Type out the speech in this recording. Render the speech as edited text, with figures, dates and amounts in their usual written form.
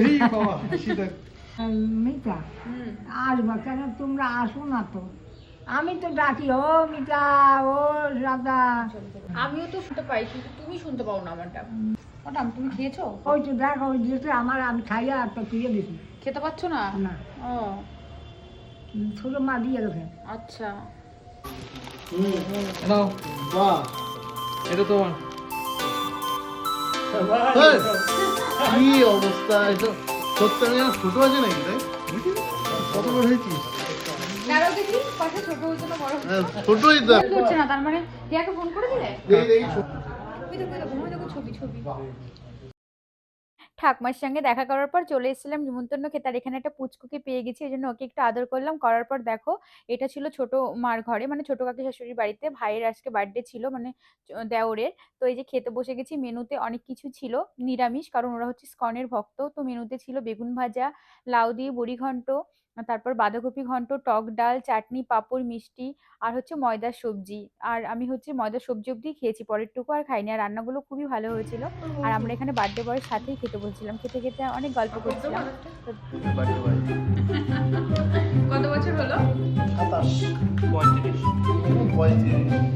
এই বাবা হাসি দেখ। মিতা আসবা কেন, তোমরা আসো না তো? আমি তো ডাকি, ও মিতা, ও রাধা। আমিও তো শুনতে পাই, কিন্তু তুমি শুনতে পাও না আমার ডাক। ম্যাডাম তুমি খেয়েছো? ওই তো দেখ, ওই দিয়েছে আমার, আমি খাইয়া একটা তুইয়ে দিছি। খেতে পাচ্ছ না? না, ও ছোট মা দিয়ে গেছে। আচ্ছা। নাও বাহ, এটা তোমার। কি অবস্থা, এটা সত্যি আমি আর ছোট আছে নাকি? তাই কত বড় হয়েছিস? দাঁড়াও দেখি, পাশে ছোট হয়েছে না বড় হয়েছে? ছোটই তো। ফোন করছে না, তার মানে টিয়াকে ফোন করে দিলে? এই ওই দেখো ওই দেখো ছবি ছবি। ঠাকমার সঙ্গে দেখা করার পর চলে এসেছিলাম নিমন্ত্রণ খেতে, আর এখানে একটা পুচকুকে পেয়ে গেছি, এই জন্য ওকে একটু আদর করলাম। করার পর দেখো, এটা ছিল ছোট মার ঘরে, মানে ছোট কাকি শাশুড়ির বাড়িতে। ভাইয়ের আজকে বার্থডে ছিল, মানে দেওরের। তো এই যে খেতে বসে গেছি, মেনুতে অনেক কিছু ছিল নিরামিষ, কারণ ওরা হচ্ছে স্কনের ভক্ত। তো মেনুতে ছিল বেগুন ভাজা, লাউ দিয়ে বড়ি ঘন্ট, তারপর বাঁধাকপি ঘন্ট, টক ডাল, চাটনি, পাঁপড়, মিষ্টি, আর হচ্ছে ময়দার সবজি। আর আমি হচ্ছে ময়দার সবজি অব্দি খেয়েছি, পরেরটুকু আর খাইনি। আর রান্নাগুলো খুবই ভালো হয়েছিল। আর আমরা এখানে বার্থডে বয়ের সাথেই খেতে বলছিলাম, খেতে খেতে অনেক গল্প করছিলাম। কত বছর হলো? 27 35 35